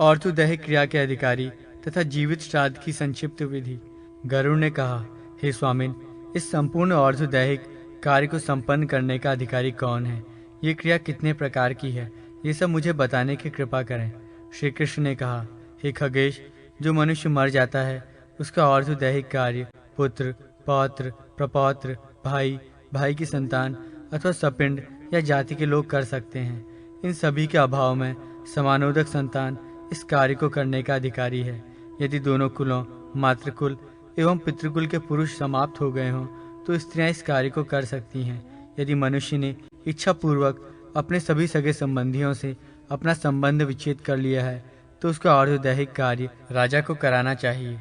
ऑर्थोदैहिक क्रिया के अधिकारी तथा जीवित श्राद्ध की संक्षिप्त विधि। गरुड़ ने कहा, हे स्वामिन, इस संपूर्ण ऑर्थोदैहिक कार्य को संपन्न करने का अधिकारी कौन है? ये क्रिया कितने प्रकार की है? ये सब मुझे बताने की कृपा करें। श्री कृष्ण ने कहा, हे खगेश, जो मनुष्य मर जाता है उसका ऑर्थोदैहिक कार्य पुत्र, पौत्र, प्रपौत्र, भाई, भाई की संतान अथवा सपिंड या जाति के लोग कर सकते हैं। इन सभी के अभाव में समानोदक संतान इस कार्य को करने का अधिकारी है। यदि दोनों कुलों, मातृकुल एवं पितृकुल के पुरुष समाप्त हो गए हों तो स्त्रियां इस कार्य को कर सकती हैं। यदि मनुष्य ने इच्छा पूर्वक अपने सभी सगे संबंधियों से अपना संबंध विच्छेद कर लिया है तो उसका ऑर्थोदैहिक कार्य राजा को कराना चाहिए।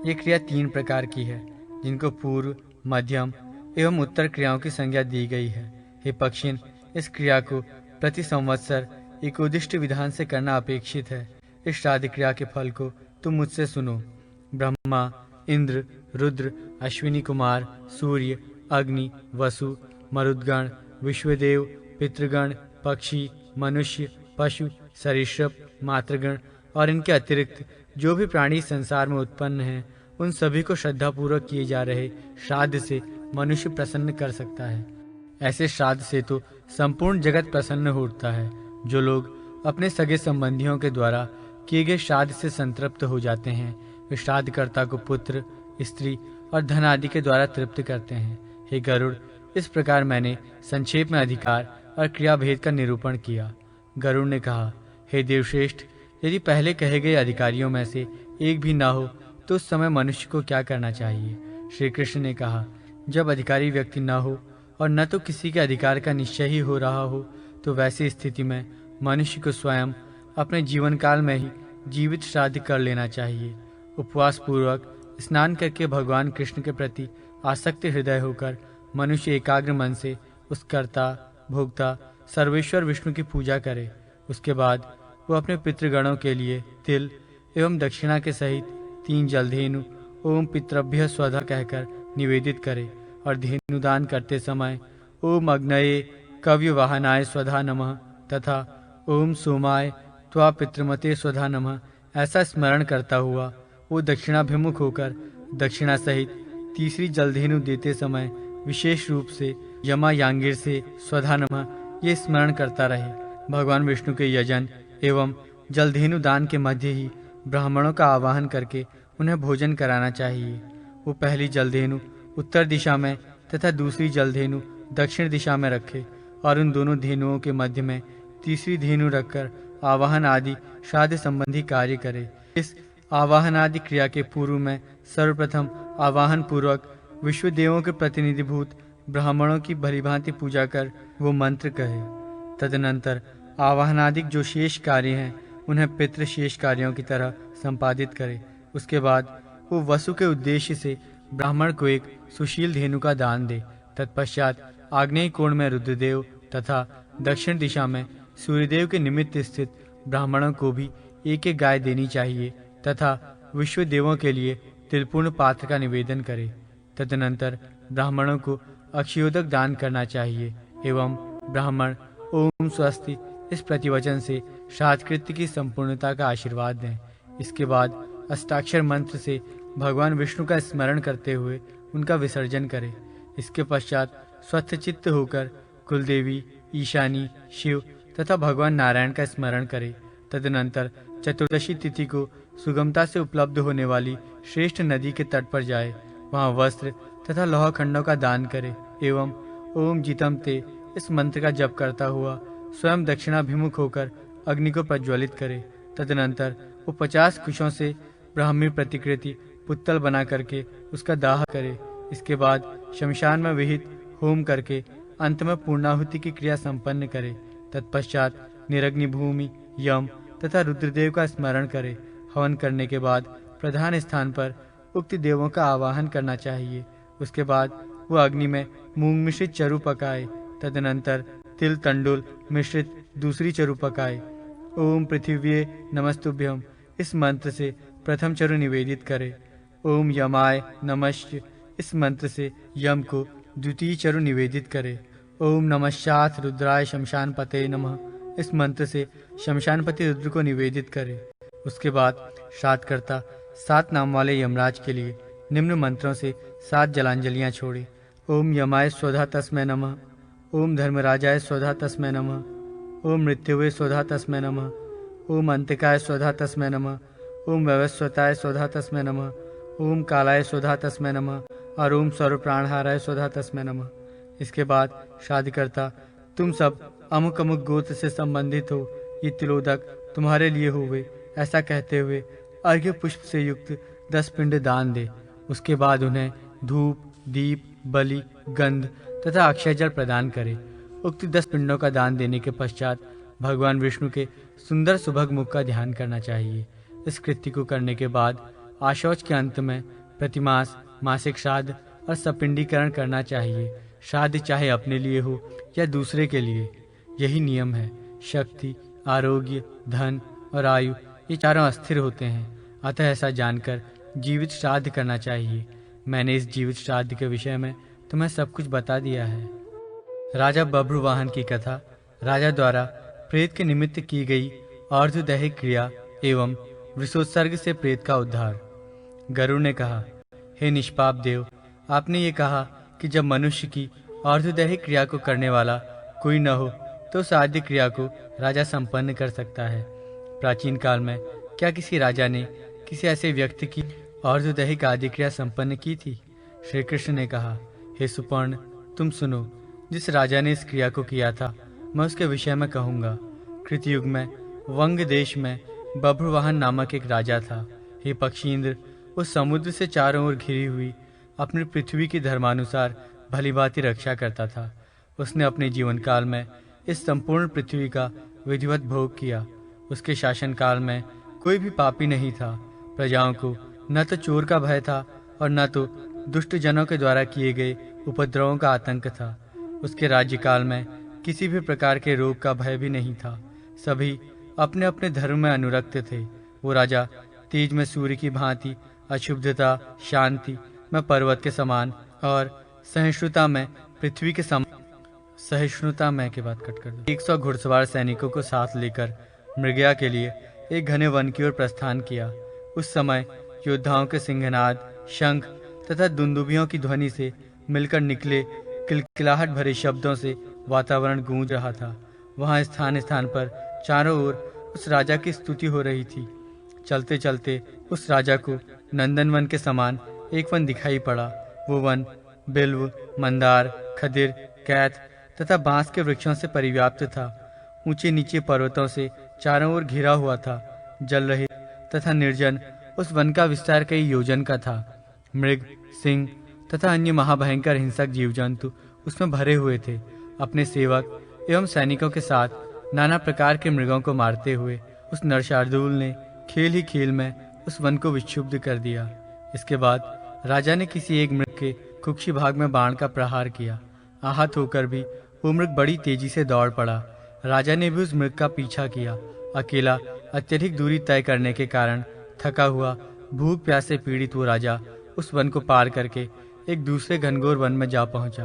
ये क्रिया 3 प्रकार की है, जिनको पूर्व, मध्यम एवं उत्तर क्रियाओं की संज्ञा दी गई है। हे पक्षिन, इस क्रिया को प्रति संवत्सर एकोदिष्ट विधान से करना अपेक्षित है। इस श्राद्ध क्रिया के फल को तुम मुझसे सुनो। ब्रह्मा, इंद्र, रुद्र, अश्विनी कुमार, सूर्य, अग्नि, वसु, मरुद्गण, विश्वदेव, पितृगण, पक्षी, मनुष्य, पशु, सरीसृप, मातृगण और इनके अतिरिक्त जो भी प्राणी संसार में उत्पन्न हैं, उन सभी को श्रद्धापूर्वक किए जा रहे श्राद्ध से मनुष्य प्रसन्न कर सकता है। ऐसे श्राद्ध से तो संपूर्ण जगत प्रसन्न होता है। जो लोग अपने सगे संबंधियों के द्वारा किए गए श्राद्ध से संतृप्त हो जाते हैं, वे श्राद्धकर्ता को पुत्र, स्त्री और धन आदि के द्वारा तृप्त करते हैं। हे गरुड़, इस प्रकार मैंने संक्षेप में अधिकार और क्रिया भेद का निरूपण किया। गरुड़ ने कहा, हे देवश्रेष्ठ, यदि पहले कहे गए अधिकारियों में से एक भी ना हो तो उस समय मनुष्य को क्या करना चाहिए? श्री कृष्ण ने कहा, जब अधिकारी व्यक्ति न हो और न तो किसी के अधिकार का निश्चय ही हो रहा हो तो वैसी स्थिति में मनुष्य को स्वयं अपने जीवन काल में ही जीवित श्राद्ध कर लेना चाहिए। उपवास पूर्वक स्नान करके भगवान कृष्ण के प्रति आसक्त हृदय होकर मनुष्य एकाग्र मन से उस कर्ता, भोक्ता, सर्वेश्वर विष्णु की पूजा करे। उसके बाद वो अपने पितृगणों के लिए तिल एवं दक्षिणा के सहित 3 जलधेनु ओम पितृभ्य स्वधा कहकर निवेदित करे और धेनुदान करते समय ओम अग्नये कव्य वाहनाय स्वधा नमः तथा ओम सोमाय त्वा पितृमते स्वधा नमः ऐसा स्मरण करता हुआ वो दक्षिणाभिमुख होकर दक्षिणा सहित तीसरी जलधेनु देते समय विशेष रूप से यमा यांगिर से स्वधा नमः ये स्मरण करता रहे। भगवान विष्णु के यजन एवं जलधेनु दान के मध्य ही ब्राह्मणों का आवाहन करके उन्हें भोजन कराना चाहिए। वो पहली जलधेनु उत्तर दिशा में तथा दूसरी जलधेनु दक्षिण दिशा में रखे और उन दोनों धेनुओं के मध्य में तीसरी धेनु रखकर आवाहन आदि श्राद्ध संबंधी कार्य करे। इस आवाहन आदि क्रिया के पूर्व में सर्वप्रथम आवाहन पूर्वक विश्व देवों के प्रतिनिधिभूत ब्राह्मणों की भलीभांति पूजा कर वो मंत्र कहे। तदनंतर आवाहनादिक जो शेष कार्य हैं उन्हें पितृ शेष कार्यों की तरह संपादित करे। उसके बाद वो वसु के उद्देश्य से ब्राह्मण को एक सुशील धेनु का दान दे। तत्पश्चात आग्नेय कोण में रुद्रदेव तथा दक्षिण दिशा में सूर्यदेव के निमित्त स्थित ब्राह्मणों को भी एक एक गाय देनी चाहिए तथा विश्व देवों के लिए तिलपूर्ण पात्र का निवेदन करे। तदनंतर ब्राह्मणों को अक्षयोदक दान करना चाहिए एवं ब्राह्मण ओम स्वस्ति इस प्रतिवचन से श्राद्धकृत्य की संपूर्णता का आशीर्वाद दें। इसके बाद अष्टाक्षर मंत्र से भगवान विष्णु का स्मरण करते हुए उनका विसर्जन करें। इसके पश्चात स्वस्थचित्त होकर कुलदेवी, ईशानी, शिव तथा भगवान नारायण का स्मरण करें। तदनंतर चतुर्दशी तिथि को सुगमता से उपलब्ध होने वाली श्रेष्ठ नदी के तट पर जाए, वहाँ वस्त्र तथा लौह खंडों का दान करे एवं ओम जितम ते इस मंत्र का जप करता हुआ स्वयं दक्षिणाभिमुख होकर अग्नि को प्रज्वलित करे। तदनंतर वो 50 कुशों से ब्राह्मी प्रतिकृति पुत्तल बना करके उसका दाह करे। इसके बाद शमशान में विहित होम करके अंत में पूर्णाहुति की क्रिया संपन्न करे। तत्पश्चात निरग्नि भूमि, यम तथा रुद्रदेव का स्मरण करे। हवन करने के बाद प्रधान स्थान पर उक्त देवों का आवाहन करना चाहिए। उसके बाद वो अग्नि में मूंग मिश्रित चरु पकाए। तदनंतर तिल तंडुल मिश्रित दूसरी चरु पकाए। ओम पृथिव्ये नमस्तुभ्यम इस मंत्र से प्रथम चरु निवेदित करे। ओम यमाय नमश्च इस मंत्र से यम को द्वितीय चरु निवेदित करे। ओम नमश्चाथ रुद्राय शमशान पते नमः इस मंत्र से शमशानपति रुद्र को निवेदित करे। उसके बाद श्राद्धकर्ता 7 नाम वाले यमराज के लिए निम्न मंत्रों से 7 जलांजलियां छोड़ी। ओम यमाय स्वधा तस्मै नमः, ओम धर्मराजाय स्वधा तस्मै नमः, ओम मृत्युवे स्वधा तस्मै नमः, ओम अंतिकाय स्वधा तस्मै नमः, ओम वैवस्वताय स्वधा तस्मै नमः, ओम कालाय स्वधा तस्मै नमः और ओम सर्व प्राणहाराय स्वधा तस्मै नमः। इसके बाद श्राद्धकर्ता, तुम सब अमुक अमुक गोत्र से संबंधित हो, ये तिलोदक तुम्हारे लिए हुए, ऐसा कहते हुए अर्घ्य पुष्प से युक्त 10 पिंड दान दे। उसके बाद उन्हें धूप, दीप, बलि, गंध तथा अक्षय जल प्रदान करे। उक्त 10 पिंडों का दान देने के पश्चात भगवान विष्णु के सुंदर सुभग मुख का ध्यान करना चाहिए। इस कृत्य को करने के बाद आशौच के अंत में प्रतिमास, मासिक श्राद्ध और सपिंडीकरण करना चाहिए। श्राद्ध चाहे अपने लिए हो या दूसरे के लिए, यही नियम है। शक्ति, आरोग्य, धन और आयु ये चारों अस्थिर होते हैं, अतः ऐसा जानकर जीवित श्राद्ध करना चाहिए। मैंने इस जीवित श्राद्ध के विषय में तुम्हें सब कुछ बता दिया है। राजा बभ्रुवाहन की कथा। राजा द्वारा प्रेत के निमित्त की गई अर्धदैहिक क्रिया एवं वृषोत्सर्ग से प्रेत का उद्धार। गरुड़ ने कहा, हे निष्पाप देव, आपने ये कहा कि जब मनुष्य की अर्धदैहिक क्रिया को करने वाला कोई न हो तो उस आद्य क्रिया को राजा संपन्न कर सकता है। प्राचीन काल में क्या किसी राजा ने किसी ऐसे व्यक्ति की अर्धदैहिक आदि क्रिया संपन्न की थी? श्री कृष्ण ने कहा, हे सुपर्ण, तुम सुनो। जिस राजा ने इस क्रिया को किया था मैं उसके विषय में कहूँगा। कृतयुग में वंग देश में बभ्रुवाहन नामक एक राजा था। हे पक्षींद्र, उस समुद्र से चारों ओर घिरी हुई अपनी पृथ्वी की धर्मानुसार भलीभांति रक्षा करता था। उसने अपने जीवन काल में इस संपूर्ण पृथ्वी का विधिवत भोग किया। उसके शासन काल में कोई भी पापी नहीं था। प्रजाओं को न तो चोर का भय था और न तो दुष्ट जनों के द्वारा किए गए उपद्रवों का आतंक था। उसके राज्यकाल में किसी भी प्रकार के रोग का भय भी नहीं था। सभी अपने अपने धर्म में अनुरक्त थे। वो राजा तेज में सूर्य की भांति, अशुद्धता, शांति में पर्वत के समान और सहिष्णुता में पृथ्वी के समान। सहिष्णुता में के बाद कट कर दो। 100 घुड़सवार सैनिकों को साथ लेकर मृगया के लिए एक घने वन की ओर प्रस्थान किया। उस समय योद्धाओं के सिंहनाद, शंख तथा दुंदुभियों की ध्वनि से मिलकर निकले किलकिलाहट भरे शब्दों से वातावरण गूंज रहा था। वहां स्थान स्थान पर चारों ओर उस राजा की स्तुति हो रही थी। चलते चलते उस राजा को नंदनवन के समान एक वन दिखाई पड़ा। वो वन बिल्व, मंदार, खदिर, कैथ तथा बांस के वृक्षों से परिव्याप्त था। ऊंचे नीचे पर्वतों से चारों ओर घिरा हुआ था। जल रहित तथा निर्जन उस वन का विस्तार कई योजन का था। मृग, सिंह तथा अन्य महाभयंकर हिंसक जीव जंतु उसमें भरे हुए थे। अपने सेवक एवं सैनिकों के साथ नाना प्रकार के मृगों को मारते हुए उस नरशार्दूल ने खेल ही खेल में उस वन को विक्षुब्ध कर दिया। इसके बाद राजा ने किसी एक मृग के कुक्षी भाग में बाण का प्रहार किया। आहत होकर भी वो मृग बड़ी तेजी से दौड़ पड़ा। राजा ने भी उस मृग का पीछा किया। अकेला अत्यधिक दूरी तय करने के कारण थका हुआ, भूख प्यास से पीड़ित वो राजा उस वन को पार करके एक दूसरे घनघोर वन में जा पहुंचा।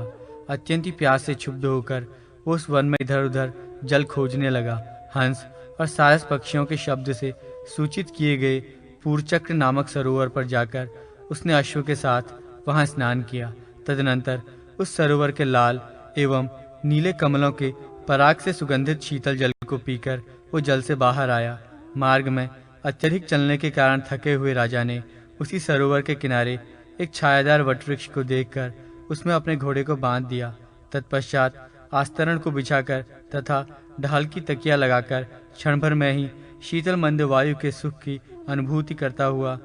अत्यंत ही प्यास से क्षुब्ध होकर वो उस वन में इधर उधर जल खोजने लगा। हंस और सारस पक्षियों के शब्द से सूचित किए गए पूर्वचक्र नामक सरोवर पर जाकर उसने अश्व के साथ वहां स्नान किया। तदनंतर उस सरोवर के लाल एवं नीले कमलों के पराग से सुगंधित शीतल जल को पीकर वो जल से बाहर आया। मार्ग में अत्यधिक चलने के कारण थके हुए राजा ने उसी सरोवर के किनारे एक छायादार वटवृक्ष को देखकर उसमें अपने घोड़े को बांध दिया। तत्पश्चात आस्तरण को बिछाकर तथा ढाल की तकिया लगाकर क्षण भर में ही शीतल मंद वायु के सुख की अनुभूति करता हुआ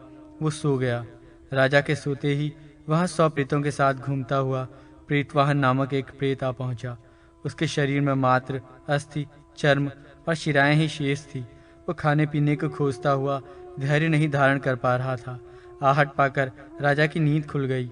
वो सो गया। राजा के सोते ही वहां 100 प्रेतों के साथ घूमता हुआ प्रेतवाहन नामक एक प्रेत आ पहुंचा। उसके शरीर में मात्र अस्थि, चर्म और शिराएं ही शेष थी। वो खाने पीने को खोजता हुआ धैर्य नहीं धारण कर पा रहा था। आहट पाकर राजा की नींद खुल गई।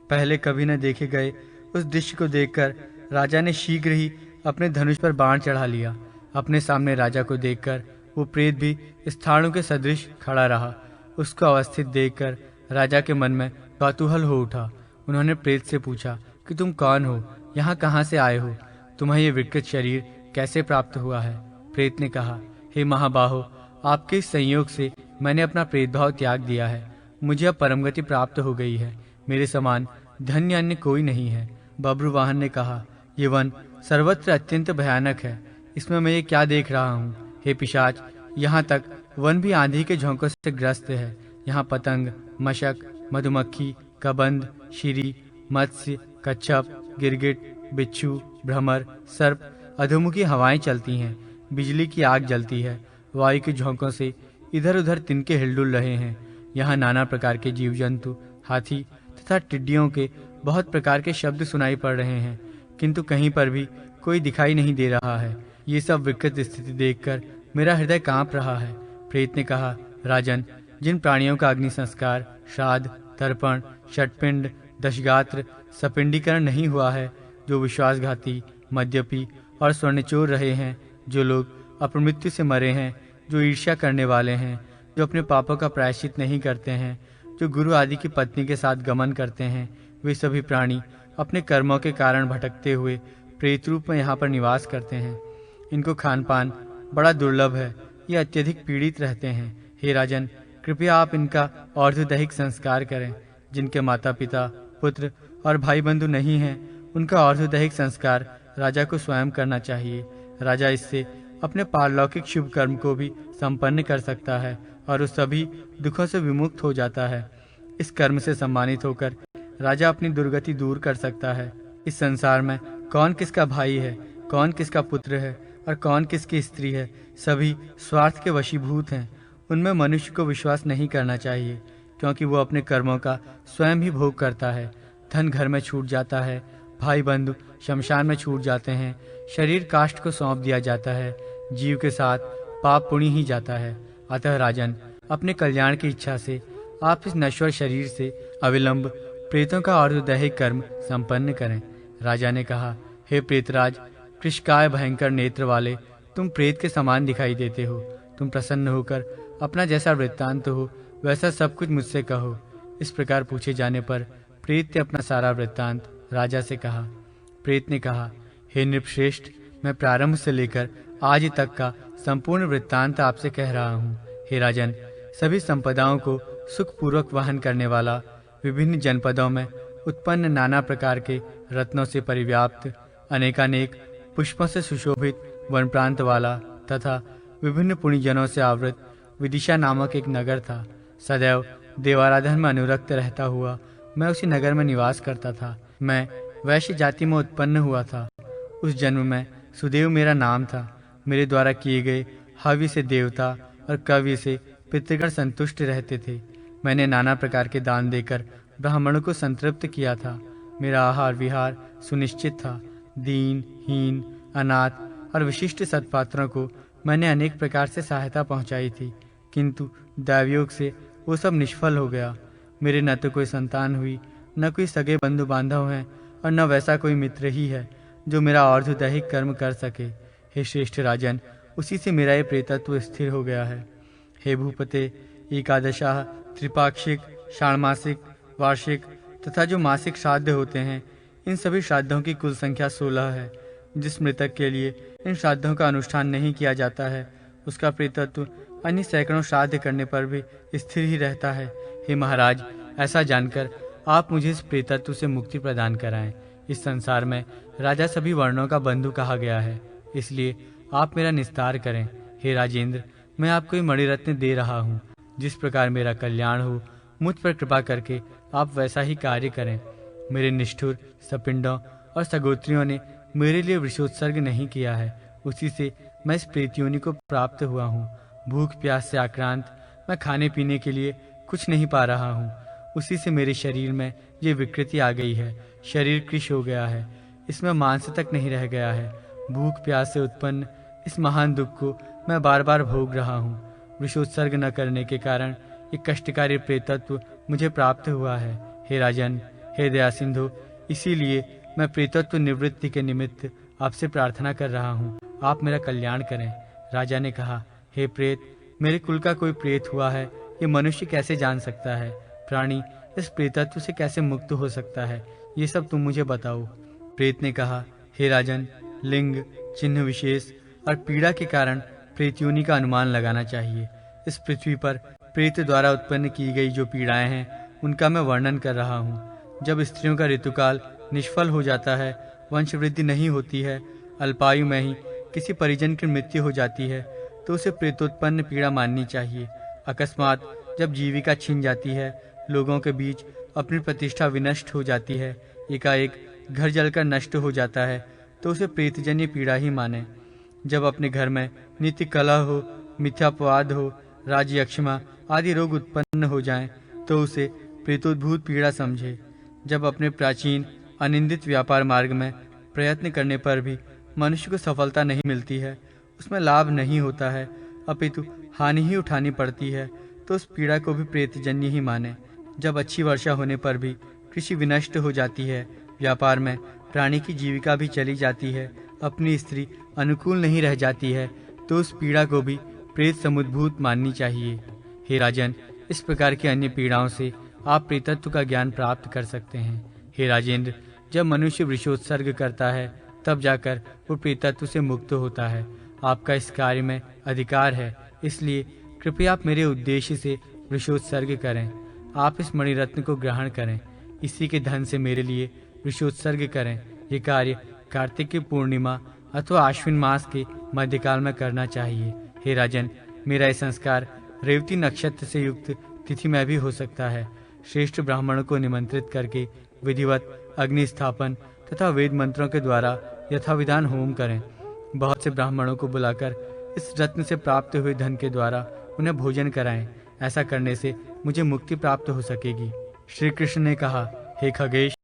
पहले कभी न देखे गए उस दृश्य को देखकर राजा ने शीघ्र ही अपने धनुष पर बाण चढ़ा लिया। अपने सामने राजा को देखकर वो प्रेत भी स्थाणु के सदृश खड़ा रहा। उसको अवस्थित देखकर राजा के मन में कौतूहल हो उठा। उन्होंने प्रेत से पूछा कि तुम कौन हो, यहाँ कहाँ से आए हो, तुम्हें ये विकृत शरीर कैसे प्राप्त हुआ है? प्रेत ने कहा, हे महाबाहो, आपके इस संयोग से मैंने अपना प्रेतभाव त्याग दिया है। मुझे अब परमगति प्राप्त हो गई है। मेरे समान धन्य अन्य कोई नहीं है। बब्रुवाहन ने कहा, ये वन सर्वत्र अत्यंत भयानक है। इसमें मैं ये क्या देख रहा हूँ? हे पिशाच, यहाँ तक वन भी आंधी के झोंकों से ग्रस्त है। यहाँ पतंग, मशक, मधुमक्खी, कबंध, शीरी, मत्स्य, कच्छप, गिरगिट, बिच्छू, भ्रमर, सर्प, अधोमुखी हवाएं चलती हैं। बिजली की आग जलती है। वायु के झोंकों से इधर उधर तिनके हिलडुल रहे हैं। यहाँ नाना प्रकार के जीव जंतु, हाथी तथा टिड्डियों के बहुत प्रकार के शब्द सुनाई पड़ रहे हैं, किंतु कहीं पर भी कोई दिखाई नहीं दे रहा है। ये सब विकृत स्थिति देखकर मेरा हृदय कांप रहा है। प्रेत ने कहा, राजन, जिन प्राणियों का अग्नि संस्कार, श्राद्ध, तर्पण, षटपिंड, दशगात्र, सपिंडीकरण नहीं हुआ है, जो विश्वासघाती, मद्यपी और स्वर्णचोर रहे हैं, जो लोग अपमृत्यु से मरे हैं, जो ईर्ष्या करने वाले हैं, जो अपने पापों का प्रायश्चित नहीं करते हैं, जो गुरु आदि की पत्नी के साथ गमन करते हैं, वे सभी प्राणी अपने कर्मों के कारण भटकते हुए प्रेत रूप में यहाँ पर निवास करते हैं। इनको खान पान बड़ा दुर्लभ है। ये अत्यधिक पीड़ित रहते हैं। हे राजन, कृपया आप इनका और्ध्वदैहिक संस्कार करें। जिनके माता पिता, पुत्र और भाई बंधु नहीं हैं, उनका और्ध्वदैहिक संस्कार राजा को स्वयं करना चाहिए। राजा इससे अपने पारलौकिक शुभ कर्म को भी संपन्न कर सकता है और उस सभी दुखों से विमुक्त हो जाता है। इस कर्म से सम्मानित होकर राजा अपनी दुर्गति दूर कर सकता है। इस संसार में कौन किसका भाई है, कौन किसका पुत्र है और कौन किसकी स्त्री है, सभी स्वार्थ के वशीभूत हैं। उनमें मनुष्य को विश्वास नहीं करना चाहिए, क्योंकि वो अपने कर्मों का स्वयं ही भोग करता है। धन घर में छूट जाता है, भाई बंधु शमशान में छूट जाते हैं, शरीर काष्ठ को सौंप दिया जाता है, जीव के साथ पाप पुण्य ही जाता है। अतः राजन, अपने कल्याण की इच्छा से आप इस नश्वर शरीर से अविलंब प्रेतों का और्ध्वदैहिक कर्म संपन्न करें। राजा ने कहा, हे प्रेतराज, कृष्णकाय भयंकर नेत्र वाले, तुम प्रेत के समान दिखाई देते हो। तुम प्रसन्न होकर अपना जैसा वृत्तांत हो वैसा सब कुछ मुझसे कहो। इस प्रकार पूछे जाने पर प्रेत ने अपना सारा वृत्तांत राजा से कहा। प्रेत ने कहा, हे नृपश्रेष्ठ, मैं प्रारंभ से लेकर आज तक का संपूर्ण वृत्तांत आपसे कह रहा हूँ। हे राजन, सभी संपदाओं को सुखपूर्वक वहन करने वाला, विभिन्न जनपदों में उत्पन्न नाना प्रकार के रत्नों से परिव्याप्त, अनेकानेक पुष्पों से सुशोभित वन प्रांत वाला तथा विभिन्न पुण्यजनों से आवृत विदिशा नामक एक नगर था। सदैव देवाराधन में अनुरक्त रहता हुआ मैं उसी नगर में निवास करता था। मैं वैश्य जाति में उत्पन्न हुआ था। उस जन्म में सुदेव मेरा नाम था। मेरे द्वारा किए गए हव्य से देवता और कव्य से पितृगण संतुष्ट रहते थे। मैंने नाना प्रकार के दान देकर ब्राह्मणों को संतृप्त किया था। मेरा आहार विहार सुनिश्चित था। दीन, हीन, अनाथ और विशिष्ट सत्पात्रों को मैंने अनेक प्रकार से सहायता पहुंचाई थी, किंतु दैवयोग से वो सब निष्फल हो गया। मेरे न तो कोई संतान हुई, न कोई सगे बंधु बांधव हैं और न वैसा कोई मित्र ही है जो मेरा और्ध्वदैहिक कर्म कर सके। हे श्रेष्ठ राजन, उसी से मेरा ये प्रेतत्व स्थिर हो गया है। हे भूपते, एकादशाह, त्रिपाक्षिक, षाण्मासिक, वार्षिक तथा जो मासिक श्राद्ध होते हैं, इन सभी श्राद्धों की कुल संख्या 16 है। जिस मृतक के लिए इन श्राद्धों का अनुष्ठान नहीं किया जाता है, उसका प्रेतत्व अन्य सैकड़ों श्राद्ध करने पर भी स्थिर ही रहता है। हे महाराज, ऐसा जानकर आप मुझे इस प्रेतत्व से मुक्ति प्रदान कराएं। इस संसार में राजा सभी वर्णों का बंधु कहा गया है, इसलिए आप मेरा निस्तार करें। हे राजेंद्र, मैं आपको ये मणिरत्न दे रहा हूँ। जिस प्रकार मेरा कल्याण हो, मुझ पर कृपा करके आप वैसा ही कार्य करें। मेरे निष्ठुर सपिंडों और सगोत्रियों ने मेरे लिए वृषोत्सर्ग नहीं किया है, उसी से मैं इस प्रेतयोनि को प्राप्त हुआ हूँ। भूख प्यास से आक्रांत मैं खाने पीने के लिए कुछ नहीं पा रहा हूँ। उसी से मेरे शरीर में ये विकृति आ गई है। शरीर कृश हो गया है, इसमें मांस तक नहीं रह गया है। भूख प्यास से उत्पन्न इस महान दुख को मैं बार बार भोग रहा हूँ। वृषोत्सर्ग न करने के कारण एक कष्टकारी प्रेतत्व मुझे प्राप्त हुआ है। हे राजन, हे दया सिंधु, इसीलिए मैं प्रेतत्व निवृत्ति के निमित्त आपसे प्रार्थना कर रहा हूँ। आप मेरा कल्याण करें। राजा ने कहा, हे प्रेत, मेरे कुल का कोई प्रेत हुआ है, ये मनुष्य कैसे जान सकता है? प्राणी इस प्रेतत्व से कैसे मुक्त हो सकता है? ये सब तुम मुझे बताओ। प्रेत ने कहा, हे राजन, लिंग, चिन्ह विशेष और पीड़ा के कारण प्रेतयोनि का अनुमान लगाना चाहिए। इस पृथ्वी पर प्रेत द्वारा उत्पन्न की गई जो पीड़ाएं हैं उनका मैं वर्णन कर रहा हूँ। जब स्त्रियों का ऋतुकाल निष्फल हो जाता है, वंश वृद्धि नहीं होती है, अल्पायु में ही किसी परिजन की मृत्यु हो जाती है, तो उसे प्रेतोत्पन्न पीड़ा माननी चाहिए। अकस्मात जब जीविका छिन जाती है, लोगों के बीच अपनी प्रतिष्ठा विनष्ट हो जाती है, एकाएक घर जलकर नष्ट हो जाता है, तो उसे प्रेतजन्य पीड़ा ही माने। जब अपने घर में नित्य कलह हो, मिथ्यापवाद हो, राजयक्षमा आदि रोग उत्पन्न हो जाएं, तो उसे प्रेतोद्भूत पीड़ा समझे। जब अपने प्राचीन अनिंदित व्यापार मार्ग में प्रयत्न करने पर भी मनुष्य को सफलता नहीं मिलती है, उसमें लाभ नहीं होता है, अपितु हानि ही उठानी पड़ती है, तो उस पीड़ा को भी प्रेतजन्य ही माने। जब अच्छी वर्षा होने पर भी कृषि विनष्ट हो जाती है, व्यापार में प्राणी की जीविका भी चली जाती है, अपनी स्त्री अनुकूल नहीं रह जाती है, तो उस पीड़ा को भी प्रेत समुद्भूत माननी चाहिए। हे राजन, इस प्रकार की अन्य पीड़ाओं से आप प्रेतत्व का ज्ञान प्राप्त कर सकते हैं। हे राजेंद्र, जब मनुष्य वृषोत्सर्ग करता है तब जाकर वो प्रेतत्व से मुक्त होता है। आपका इस कार्य में अधिकार है, इसलिए कृपया आप मेरे उद्देश्य से वृषोत्सर्ग करें। आप इस मणिरत्न को ग्रहण करें, इसी के धन से मेरे लिए वृषोत्सर्ग करें। ये कार्य कार्तिक की पूर्णिमा अथवा आश्विन मास के मध्यकाल में करना चाहिए। हे राजन, मेरा यह संस्कार रेवती नक्षत्र से युक्त तिथि में भी हो सकता है। श्रेष्ठ ब्राह्मणों को निमंत्रित करके विधिवत अग्नि स्थापन तथा वेद मंत्रों के द्वारा यथाविधान होम करें। बहुत से ब्राह्मणों को बुलाकर इस रत्न से प्राप्त हुए धन के द्वारा उन्हें भोजन कराएं। ऐसा करने से मुझे मुक्ति प्राप्त हो सकेगी। श्री कृष्ण ने कहा, हे खगेश,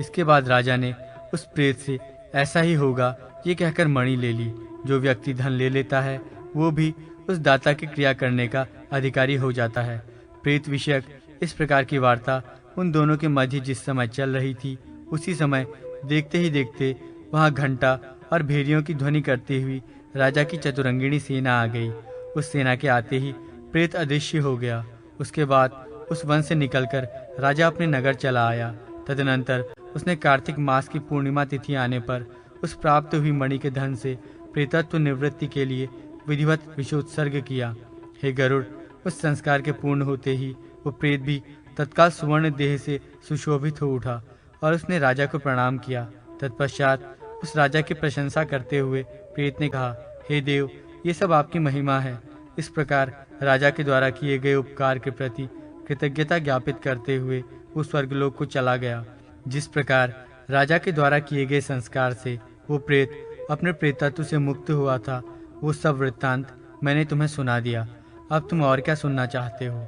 इसके बाद राजा ने उस प्रेत से ऐसा ही होगा ये कहकर मणि ले ली। जो व्यक्ति धन ले लेता है वो भी उस दाता की क्रिया करने का अधिकारी हो जाता है। प्रेत विषयक इस प्रकार की वार्ता उन दोनों के मध्य जिस समय चल रही थी, उसी समय देखते ही देखते वहां घंटा और भेड़ियों की ध्वनि करती हुई राजा की चतुरंगिणी सेना आ गई। उस सेना के आते ही प्रेत अदृश्य हो गया। उसके बाद उस वन से निकलकर राजा अपने नगर चला आया। तदनंतर उसने कार्तिक मास की पूर्णिमा तिथि आने पर उस प्राप्त हुई मणि के धन से प्रेतत्व निवृत्ति के लिए विधिवत विषोत्सर्ग किया। हे गरुड़, उस संस्कार के पूर्ण होते ही वो प्रेत भी तत्काल सुवर्ण देह से सुशोभित हो उठा और उसने राजा को प्रणाम किया। तत्पश्चात उस राजा की प्रशंसा करते हुए प्रेत ने कहा, हे देव, ये सब आपकी महिमा है। इस प्रकार राजा के द्वारा किए गए उपकार के प्रति कृतज्ञता ज्ञापित करते हुए वो स्वर्गलोक को चला गया। जिस प्रकार राजा के द्वारा किए गए संस्कार से वो प्रेत अपने प्रेतत्व से मुक्त हुआ था, वो सब वृत्तांत मैंने तुम्हें सुना दिया। अब तुम और क्या सुनना चाहते हो?